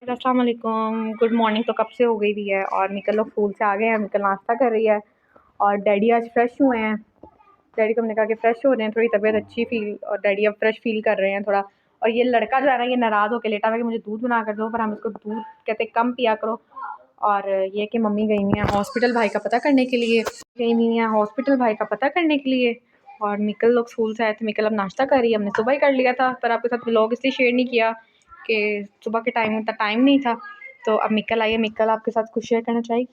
अस्सलाम वालेकुम। Good morning तो कब से हो गई हुई है और निकल लोग स्कूल से आ गए हैं। निकल नाश्ता कर रही है और डैडी आज फ्रेश हुए हैं। डैडी को हमने कहा कि फ्रेश हो रहे हैं, थोड़ी तबीयत अच्छी फील, और डैडी अब फ्रेश फील कर रहे हैं थोड़ा। और ये लड़का जो है ना, ये नाराज़ होकर लेटा हुआ है कि मुझे दूध बना कर दो, पर हम इसको दूध कहते कम पिया करो। और ये कि मम्मी गई हुई हैं हॉस्पिटल भाई का पता करने के लिए, और मिकल लोग स्कूल से आए थे। मिकल अब नाश्ता कर रही है, हमने सुबह ही कर लिया था, पर आपके साथ व्लॉग इसलिए शेयर नहीं किया कि सुबह के टाइम उतना टाइम नहीं था। तो अब मिकल आई है, मिकल आपके साथ कुछ शेयर करना चाहिए?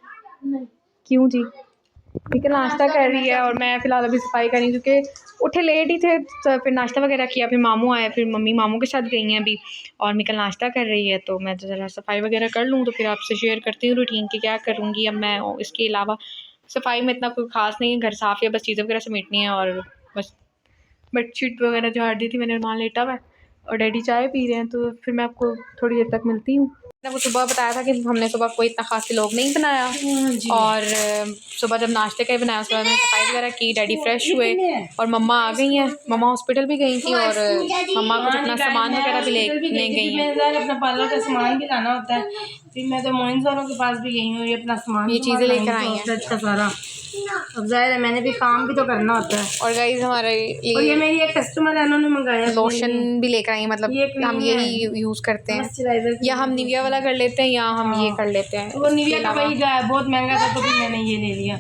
नहीं। क्यों जी? मिकल नाश्ता कर रही है और मैं फ़िलहाल अभी सफाई कर रही हूँ, क्योंकि उठे लेट ही थे तो फिर नाश्ता वगैरह किया, फिर मामू आए, फिर मम्मी मामू के साथ गई हैं अभी, और मिकल नाश्ता कर रही है। तो मैं ज़रा सफाई वगैरह कर लूँ तो फिर आपसे शेयर करती हूँ रूटीन की क्या करूँगी अब मैं। इसके अलावा सफाई में इतना कोई ख़ास नहीं है, घर साफ़ है, बस चीज़ें वगैरह समेटनी है और बस बेडशीट वगैरह झाड़ दी थी मैंने, रुमाल लेटा हुआ है और डैडी चाय पी रहे हैं। तो फिर मैं आपको थोड़ी देर तक मिलती हूँ। मैंने वो सुबह बताया था कि हमने सुबह कोई इतना खास लोग नहीं बनाया, और सुबह जब नाश्ते का ही बनाया, उसके बाद मैंने सफाई वगैरह की, डैडी फ्रेश हुए और मम्मा आ गई हैं। मम्मा हॉस्पिटल भी गई थी और मम्मा कुछ अपना सामान वगैरह भी लेने गई हैं। अपना पार्लर का सामान भी लाना होता है, फिर मैं तो मोइन वालों के पास भी गई हूँ, ये अपना सामान ये चीज़ें लेकर आई हैं का सारा। अब जाहिर है मैंने भी काम भी तो करना होता है। और गाइस हमारे और ये मेरी एक कस्टमर है, उन्होंने मंगाया लोशन भी लेकर आई हैं, मतलब हम यही यूज़ करते हैं, या हम निविया वाला कर लेते हैं या हम ये कर लेते हैं। तो वो निविया का वही बहुत महंगा था तो फिर मैंने ये ले लिया।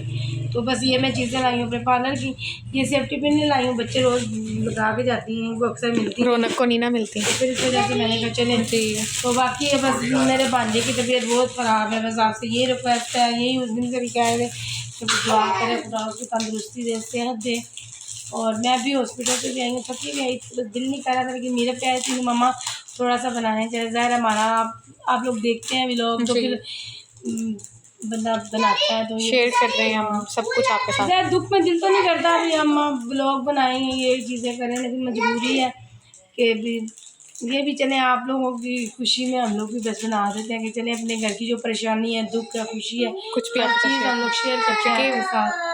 तो बस ये मैं चीज़ें लाई हूँ अपने पार्लर की। ये सेफ्टी पिन नहीं लाई हूँ, बच्चे रोज़ लगा के जाती हैं, वो अक्सर मिलती है, रौनक को नहीं ना मिलती, तो फिर इस वजह से मैंने कहा चले। तो बाकी है बस मेरे भांजे की तबीयत बहुत ख़राब है, बस आपसे ये रिक्वेस्ट है, यही उस दिन से भी कह रहे कि दुआ करें खुदा उसकी तंदुरुस्ती दे, सेहत दे। और मैं भी हॉस्पिटल से भी आई हूँ, थकी भी आई, तो दिल नहीं कर रहा था, लेकिन मेरे प्यारे थी मम्मा थोड़ा सा बनाएं, चाहे ज़ाहिर हमारा आप लोग देखते हैं व्लॉग तो फिर बंदा बनाता है तो शेयर कर रहे हैं हम सब कुछ आपके साथ। ज़्यादा दुख में दिल तो नहीं करता अभी हम व्लॉग बनाएंगे ये चीज़ें करें, लेकिन मजबूरी है कि भी ये भी चले आप लोगों की खुशी में हम लोग भी बस बना देते हैं कि चले अपने घर की जो परेशानी है, दुख है, खुशी है, कुछ भी हर आपके चीज़ साथ हम लोग शेयर करते हैं आपके साथ।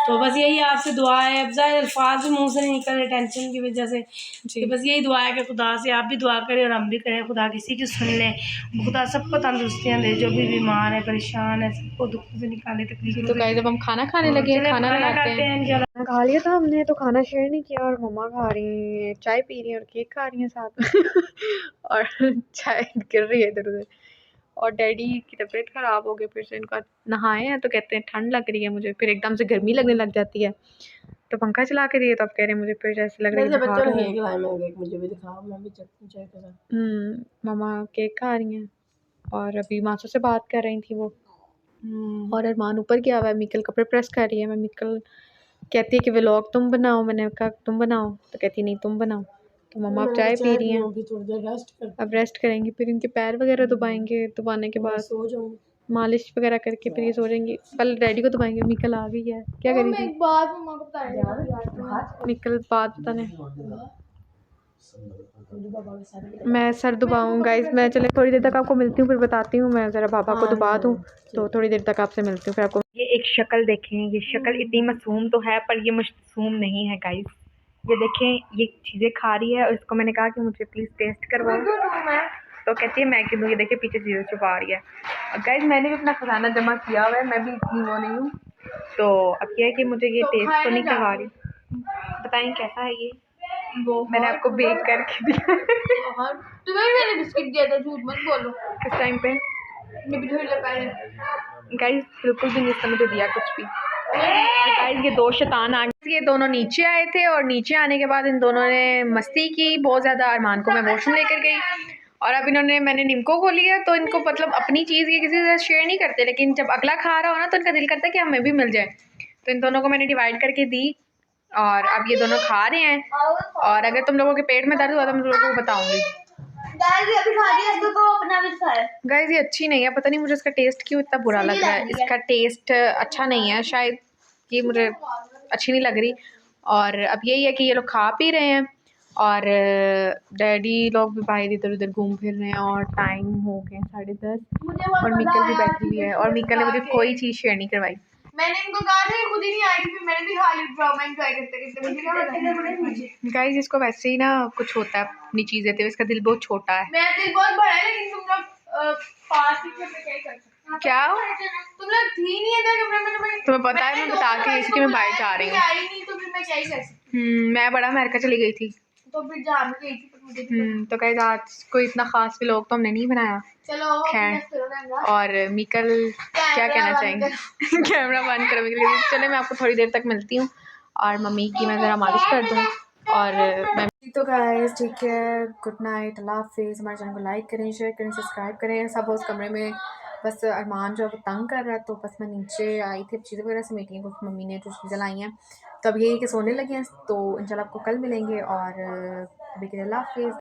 तो बस यही आपसे दुआ है, अब ज़ाहिर अल्फाज भी मुँह से नहीं निकल रहे टेंशन की वजह से, तो बस यही दुआ है कि खुदा से आप भी दुआ करें और हम भी करें, खुदा किसी की सुन लें, खुदा सबको तंदुरुस्तियाँ दे, जो भी बीमार है परेशान है सबको दुख से निकाले तकलीफ। तो गाइस जब हम खाना खाने लगे, खाना खाते हैं इंशाल्लाह। खा लिया था हमने, तो खाना शेयर नहीं किया, और मम्मा खा रही हैं, चाय पी रही हैं और केक खा रही हैं साथ में और चाय गिर रही है इधर उधर। और डैडी की तबीयत ख़राब हो गई, फिर से इनका नहाए हैं तो कहते हैं ठंड लग रही है मुझे, फिर एकदम से गर्मी लगने लग जाती है, तो पंखा चला के दिए तो अब कह रहे हैं मुझे फिर जैसे लग रही है बुखार है। मुझे भी दिखाओ, मैं भी चखूं चाय के साथ। मम्मा केक खा रही हैं और अभी मासू से बात कर रही थी वो, और अरमान ऊपर गया हुआ है, मिकल कपड़े प्रेस कर रही है। मैं मिकल कहती है कि व्लॉग तुम बनाओ, मैंने कहा तुम बनाओ, तो कहती नहीं तुम बनाओ। तो मम्मा अब चाय पी रही हैं, अब रेस्ट करेंगी, फिर इनके पैर वगैरह दबाएंगे, दबाने के बाद सो जाऊँ, मालिश वगैरह करके फिर ये सो जाएंगी। कल डैडी को दबाएंगे। मिकल आ गई है, क्या करेगी? मिकल बात बताने मैं सर दुबाऊँ गाइस, मैं चले थोड़ी देर तक आपको मिलती हूँ, फिर बताती हूँ। मैं ज़रा बाबा को दुबा दूँ, तो थोड़ी देर तक आपसे मिलती हूँ फिर आपको। ये एक शक्ल देखें, ये शक्ल इतनी मासूम तो है पर ये मासूम नहीं है गाइस। ये देखें, ये चीज़ें खा रही है और इसको मैंने कहा कि मुझे प्लीज़ टेस्ट करवाओ, तो कहती है मैं क्यों दूँ। ये देखिए पीछे चीज़ें छुपा रही है। और गाइस मैंने भी अपना खजाना जमा किया हुआ है, मैं भी इतनी वो नहीं हूँ, तो अब ये है कि मुझे ये टेस्ट तो नहीं करवा रही। बताएं कैसा है ये? वो मैंने आपको बेक करके दिया। तुम्हें मैंने बिस्किट दिया था, झूठ मत बोलो। किस टाइम पे? गाइस बिल्कुल भी नहीं इसने मुझे दिया कुछ भी। गाइस ये दो शैतान आ गए, ये दोनों नीचे आए थे और नीचे आने के बाद इन दोनों ने मस्ती की बहुत ज़्यादा। अरमान को मैं वॉशरूम लेकर गई और अब इन्होंने, मैंने निम्को को लिया, तो इनको मतलब अपनी चीज़ ये किसी से शेयर नहीं करते, लेकिन जब अगला खा रहा हो ना तो इनका दिल करता है कि हमें भी मिल जाए, तो इन दोनों को मैंने डिवाइड करके दी और अब ये दोनों खा रहे हैं। और अगर तुम लोगों के पेट में दर्द हुआ तो मैं तुम लोगों को बताऊंगी। गाइस ये अच्छी नहीं है, पता नहीं मुझे इसका टेस्ट क्यों इतना बुरा लग रहा है। इसका टेस्ट अच्छा नहीं है, शायद ये मुझे अच्छी नहीं लग रही। और अब यही है कि ये लोग खा पी रहे हैं और डैडी लोग भी बाहर इधर उधर घूम फिर रहे हैं, और टाइम हो गए 10:30 और मिकल भी बैठी हुई है, और मिकल ने मुझे कोई चीज़ शेयर नहीं करवाई। मैंने इनको कहा था खुद ही नहीं आएगी, फिर मैंने भी खा ली ड्रामा एंजॉय करते करते। मुझे क्या पता गाइस इसको वैसे ही ना कुछ होता है अपनी चीज़ें, तो इसका दिल बहुत छोटा है। मेरा दिल बहुत बड़ा है, लेकिन तुम लोग पार्टी में क्या ही कर सकते। क्या तुम लोग थी नहीं इधर कमरे में, तुम्हें पता है मैं बता के गई थी कि मैं बाहर जा रही हूँ। आई नहीं तो फिर मैं क्या ही कर सकती। मैं बड़ा अमेरिका चली गई थी। तो फिर जान गई थी पर मुझे नहीं तो कहीं आज कोई इतना खास व्लॉग तो हमने नहीं बनाया। पता। चलो खैर, और मीकल क्या कहना चाहेंगे? कैमरा बंद करो मीकल। चले मैं आपको थोड़ी देर तक मिलती हूँ और मम्मी की मैं ज़रा मालिश कर दूँ और मैं तो गाइस ठीक है, गुड नाइट, अल्लाह हाफिज़। हमारे चैनल को लाइक करें, शेयर करें, सब्सक्राइब करें। सब उस कमरे में बस अरमान जो है वो तंग कर रहा है, तो बस मैं नीचे आई थी चीज़ें वगैरह समेटी हैं, कुछ मम्मी ने जो चीज़ें लाई हैं, तो अब ये कि सोने लगे हैं। तो इंशाल्लाह आपको कल मिलेंगे और अभी के लिए अल्लाह हाफिज़।